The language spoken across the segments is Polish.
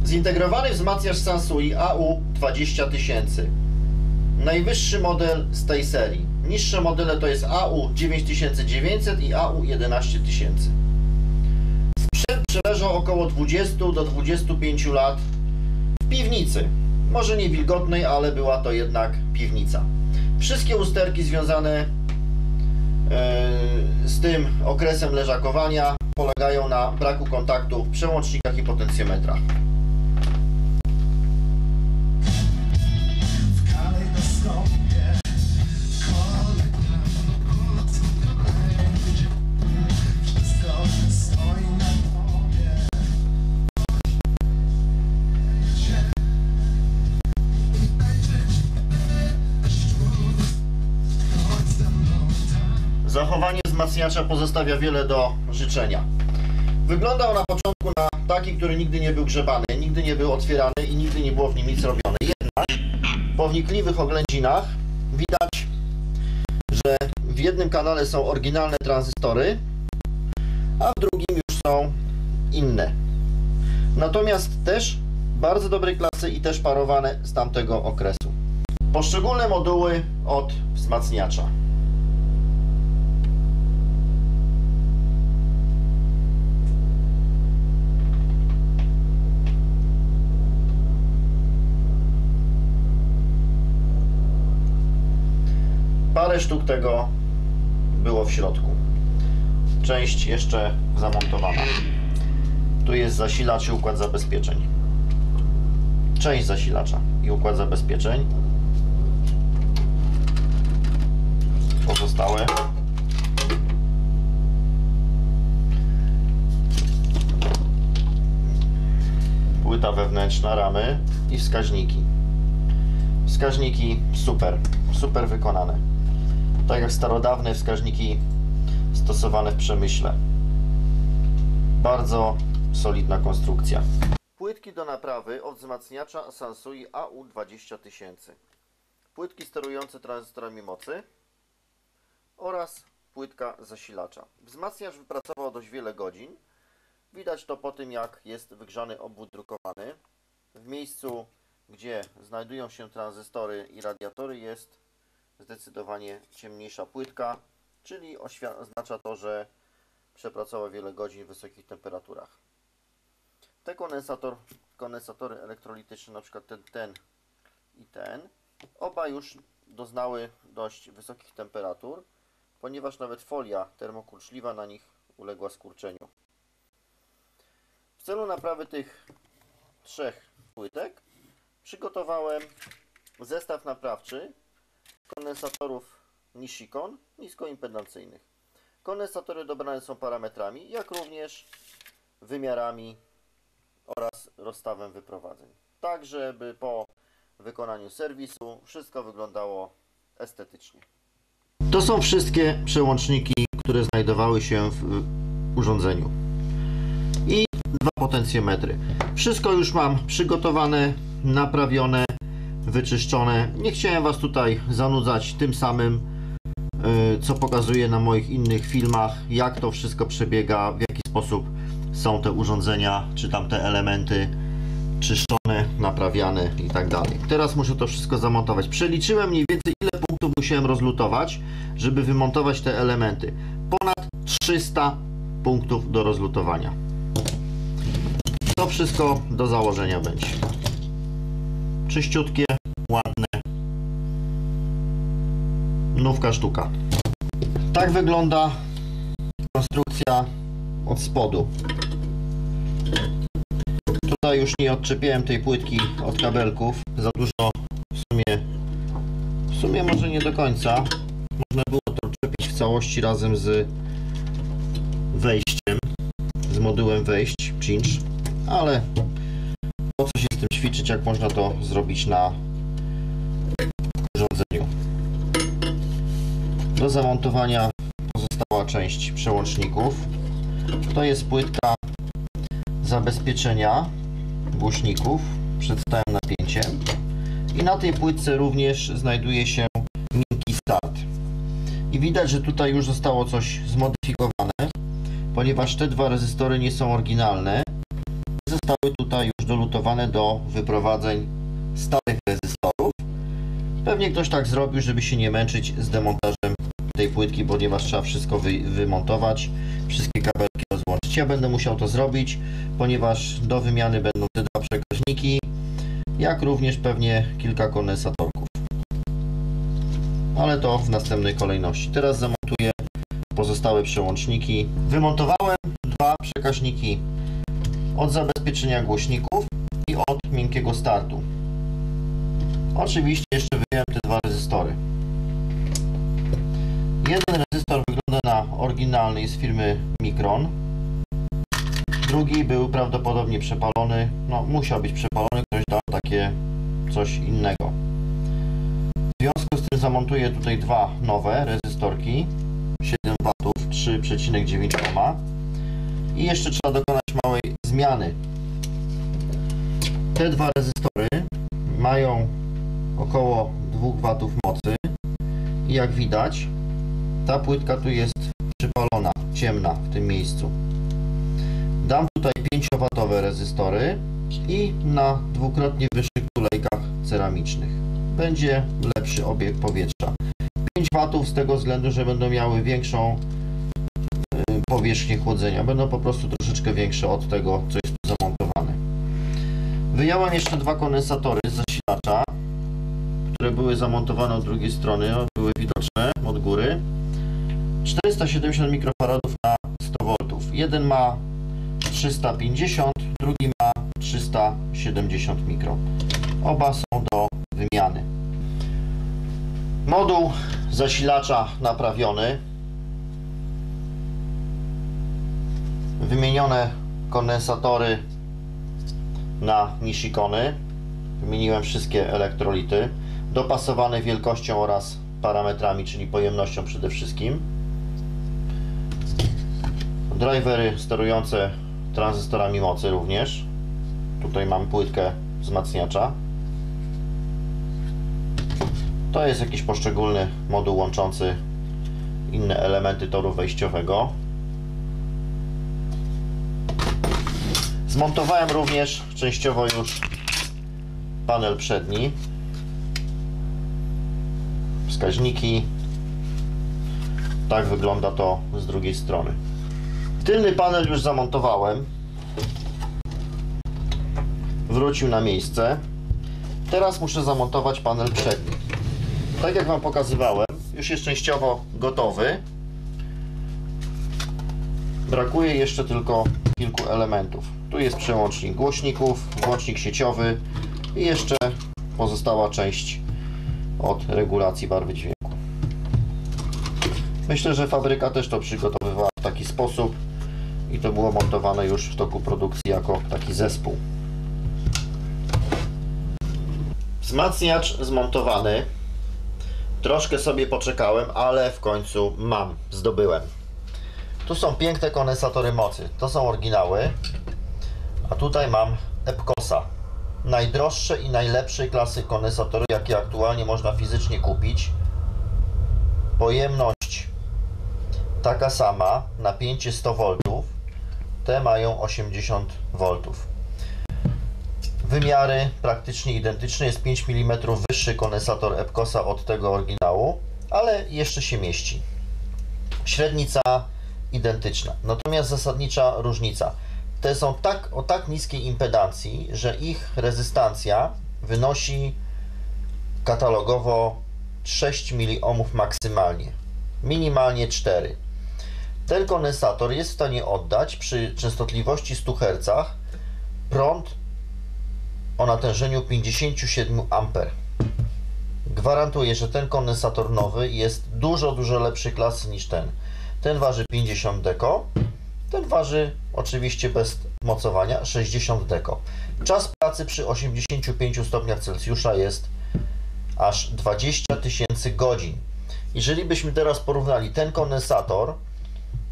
Zintegrowany wzmacniacz Sansui AU20000. Najwyższy model z tej serii. Niższe modele to jest AU9900 i AU11000. Sprzęt przeleżał około 20 do 25 lat w piwnicy. Może nie wilgotnej, ale była to jednak piwnica. Wszystkie usterki związane z tym okresem leżakowania polegają na braku kontaktu w przełącznikach i potencjometrach. Zachowanie wzmacniacza pozostawia wiele do życzenia. Wyglądał na początku na taki, który nigdy nie był grzebany, nigdy nie był otwierany i nigdy nie było w nim nic robione. Jednak po wnikliwych oględzinach widać, że w jednym kanale są oryginalne tranzystory, a w drugim już są inne. Natomiast też bardzo dobrej klasy i też parowane z tamtego okresu. Poszczególne moduły od wzmacniacza. Parę sztuk tego było w środku. Część jeszcze zamontowana. Tu jest zasilacz i układ zabezpieczeń. Część zasilacza i układ zabezpieczeń. Pozostałe. Płyta wewnętrzna, ramy i wskaźniki. Wskaźniki super wykonane. Tak jak starodawne wskaźniki stosowane w przemyśle. Bardzo solidna konstrukcja. Płytki do naprawy od wzmacniacza Sansui AU20000. Płytki sterujące tranzystorami mocy oraz płytka zasilacza. Wzmacniacz wypracował dość wiele godzin. Widać to po tym, jak jest wygrzany obwód drukowany. W miejscu, gdzie znajdują się tranzystory i radiatory, jest zdecydowanie ciemniejsza płytka, czyli oznacza to, że przepracował wiele godzin w wysokich temperaturach. Te kondensatory elektrolityczne, na przykład ten i ten, oba już doznały dość wysokich temperatur, ponieważ nawet folia termokurczliwa na nich uległa skurczeniu. W celu naprawy tych trzech płytek przygotowałem zestaw naprawczy kondensatorów Nishikon niskoimpedancyjnych. Kondensatory dobrane są parametrami, jak również wymiarami oraz rozstawem wyprowadzeń. Tak, żeby po wykonaniu serwisu wszystko wyglądało estetycznie. To są wszystkie przełączniki, które znajdowały się w urządzeniu. I dwa potencjometry. Wszystko już mam przygotowane, naprawione, wyczyszczone. Nie chciałem Was tutaj zanudzać tym samym, co pokazuję na moich innych filmach, jak to wszystko przebiega, w jaki sposób są te urządzenia, czy tam te elementy czyszczone, naprawiane i tak dalej. Teraz muszę to wszystko zamontować. Przeliczyłem mniej więcej, ile punktów musiałem rozlutować, żeby wymontować te elementy. Ponad 300 punktów do rozlutowania. To wszystko do założenia będzie. Czyściutkie, ładne. Nówka sztuka. Tak wygląda konstrukcja od spodu. Tutaj już nie odczepiałem tej płytki od kabelków. Za dużo w sumie może nie do końca. Można było to odczepić w całości razem z wejściem, z modułem wejść, cinch, ale po co się z tym ćwiczyć, jak można to zrobić na urządzeniu. Do zamontowania pozostała część przełączników. To jest płytka zabezpieczenia głośników przed stałym napięciem i na tej płytce również znajduje się miękki start. I widać, że tutaj już zostało coś zmodyfikowane, ponieważ te dwa rezystory nie są oryginalne. zostały tutaj już dolutowane do wyprowadzeń starych rezystorów. Pewnie ktoś tak zrobił, żeby się nie męczyć z demontażem tej płytki, ponieważ trzeba wszystko wymontować, wszystkie kabelki rozłączyć. Ja będę musiał to zrobić, ponieważ do wymiany będą te dwa przekaźniki, jak również pewnie kilka kondensatorków. Ale to w następnej kolejności. Teraz zamontuję pozostałe przełączniki. Wymontowałem dwa przekaźniki od zabezpieczenia głośników i od miękkiego startu. Oczywiście jeszcze wyjąłem te dwa rezystory. Jeden rezystor wygląda na oryginalny, z firmy Micron. Drugi był prawdopodobnie przepalony. No, musiał być przepalony, ktoś dał takie coś innego. W związku z tym zamontuję tutaj dwa nowe rezystorki 7 W 3,9 ohma i jeszcze trzeba dokonać małej zmiany. Te dwa rezystory mają około 2 W mocy i jak widać ta płytka tu jest przypalona, ciemna w tym miejscu. Dam tutaj 5W rezystory i na dwukrotnie wyższych tulejkach ceramicznych. Będzie lepszy obieg powietrza. 5 W z tego względu, że będą miały większą powierzchnię chłodzenia. Będą po prostu troszeczkę większe od tego, co jest tu zamontowane. Wyjąłem jeszcze dwa kondensatory z zasilacza, które były zamontowane od drugiej strony, były widoczne od góry. 470 mikrofaradów na 100 V. Jeden ma 350, drugi ma 370 mikro. Oba są do wymiany. Moduł zasilacza naprawiony. Wymienione kondensatory na Nishikony. Wymieniłem wszystkie elektrolity. Dopasowane wielkością oraz parametrami, czyli pojemnością przede wszystkim. Drivery sterujące tranzystorami mocy również. Tutaj mam płytkę wzmacniacza. To jest jakiś poszczególny moduł łączący inne elementy toru wejściowego. Zmontowałem również częściowo już panel przedni. Wskaźniki. Tak wygląda to z drugiej strony. Tylny panel już zamontowałem. Wrócił na miejsce. Teraz muszę zamontować panel przedni. Tak jak Wam pokazywałem, już jest częściowo gotowy. Brakuje jeszcze tylko kilku elementów. Tu jest przełącznik głośników, włącznik sieciowy i jeszcze pozostała część od regulacji barwy dźwięku. Myślę, że fabryka też to przygotowywała w taki sposób i to było montowane już w toku produkcji jako taki zespół. Wzmacniacz zmontowany. Troszkę sobie poczekałem, ale w końcu zdobyłem. Tu są piękne kondensatory mocy. To są oryginały. A tutaj mam Epcosa. Najdroższe i najlepszej klasy kondensatory, jakie aktualnie można fizycznie kupić. Pojemność taka sama, napięcie 100 V. Te mają 80 V. Wymiary praktycznie identyczne. Jest 5 mm wyższy kondensator Epcosa od tego oryginału, ale jeszcze się mieści. Średnica identyczna. Natomiast zasadnicza różnica. Te są o tak niskiej impedancji, że ich rezystancja wynosi katalogowo 6 miliohmów maksymalnie. Minimalnie 4. Ten kondensator jest w stanie oddać przy częstotliwości 100 Hz prąd o natężeniu 57 A. Gwarantuję, że ten kondensator nowy jest dużo lepszej klasy niż ten. Ten waży 50 deko, ten waży oczywiście bez mocowania 60 deko. Czas pracy przy 85 stopniach Celsjusza jest aż 20 000 godzin. Jeżeli byśmy teraz porównali ten kondensator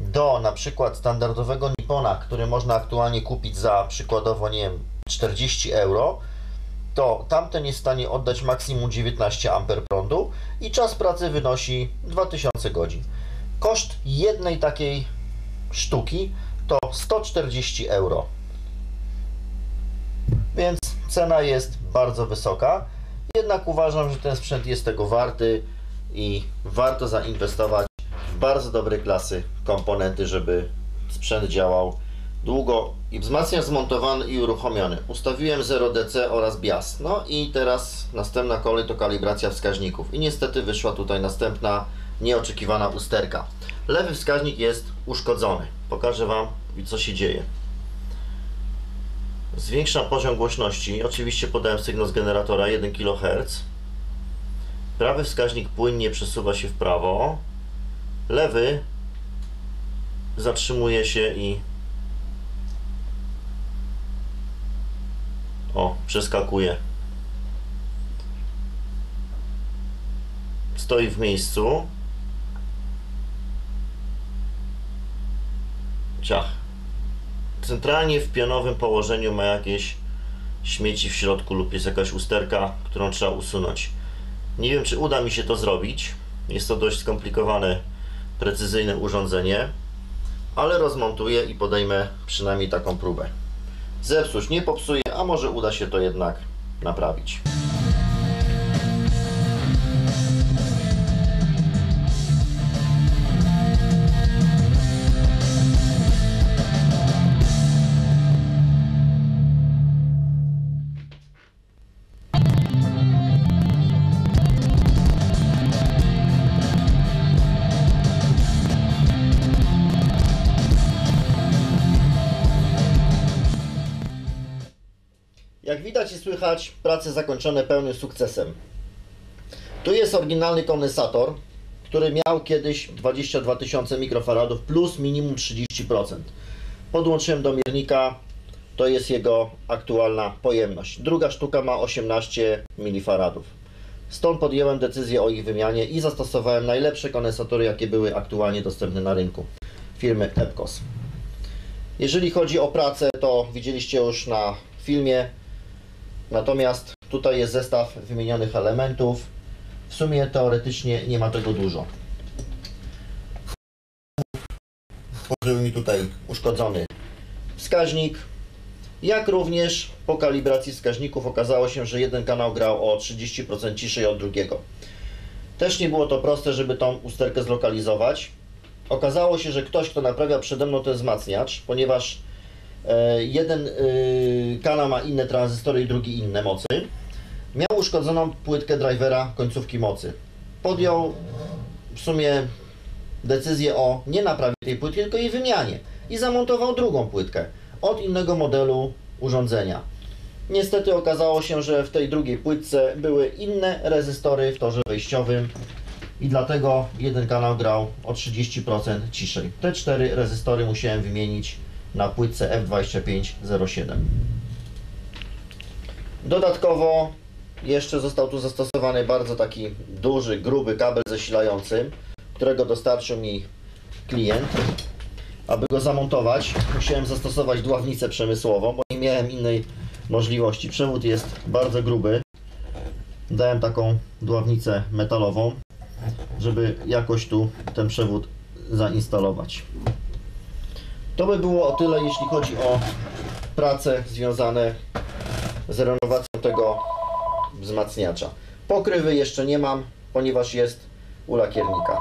do na przykład standardowego Nippona, który można aktualnie kupić za przykładowo, nie wiem, 40 euro, to tamten jest w stanie oddać maksimum 19 A prądu i czas pracy wynosi 2000 godzin. Koszt jednej takiej sztuki to 140 euro. więc cena jest bardzo wysoka. Jednak uważam, że ten sprzęt jest tego warty i warto zainwestować w bardzo dobrej klasy komponenty, żeby sprzęt działał długo. I wzmacniacz zmontowany i uruchomiony. Ustawiłem 0DC oraz bias. No i teraz następna kolej to kalibracja wskaźników. I niestety wyszła tutaj następna nieoczekiwana usterka. Lewy wskaźnik jest uszkodzony. Pokażę Wam, co się dzieje. Zwiększam poziom głośności. Oczywiście podałem sygnał z generatora 1 kHz. Prawy wskaźnik płynnie przesuwa się w prawo. Lewy zatrzymuje się i przeskakuje. Stoi w miejscu. Ciach. Centralnie w pionowym położeniu ma jakieś śmieci w środku lub jest jakaś usterka, którą trzeba usunąć. Nie wiem, czy uda mi się to zrobić. Jest to dość skomplikowane, precyzyjne urządzenie, ale rozmontuję i podejmę przynajmniej taką próbę. Zepsuć nie popsuję, a może uda się to jednak naprawić. Jak widać i słychać, prace zakończone pełnym sukcesem. Tu jest oryginalny kondensator, który miał kiedyś 22 000 mikrofaradów plus minimum 30%. Podłączyłem do miernika, to jest jego aktualna pojemność. Druga sztuka ma 18 milifaradów. Stąd podjąłem decyzję o ich wymianie i zastosowałem najlepsze kondensatory, jakie były aktualnie dostępne na rynku, firmy Epcos. Jeżeli chodzi o pracę, to widzieliście już na filmie. Natomiast tutaj jest zestaw wymienionych elementów. W sumie teoretycznie nie ma tego dużo. Użył mi tutaj uszkodzony wskaźnik. Jak również po kalibracji wskaźników okazało się, że jeden kanał grał o 30% ciszej od drugiego. Też nie było to proste, żeby tą usterkę zlokalizować. Okazało się, że ktoś, kto naprawia przede mną ten wzmacniacz, ponieważ jeden kanał ma inne tranzystory i drugi inne mocy, miał uszkodzoną płytkę drivera końcówki mocy. Podjął w sumie decyzję o nie naprawie tej płytki, tylko jej wymianie i zamontował drugą płytkę od innego modelu urządzenia. Niestety okazało się, że w tej drugiej płytce były inne rezystory w torze wejściowym i dlatego jeden kanał grał o 30% ciszej. Te 4 rezystory musiałem wymienić na płytce F2507. Dodatkowo jeszcze został tu zastosowany bardzo taki duży, gruby kabel zasilający, którego dostarczył mi klient. Aby go zamontować, musiałem zastosować dławnicę przemysłową, bo nie miałem innej możliwości. Przewód jest bardzo gruby. Dałem taką dławnicę metalową, żeby jakoś tu ten przewód zainstalować. To by było o tyle, jeśli chodzi o prace związane z renowacją tego wzmacniacza. Pokrywy jeszcze nie mam, ponieważ jest u lakiernika.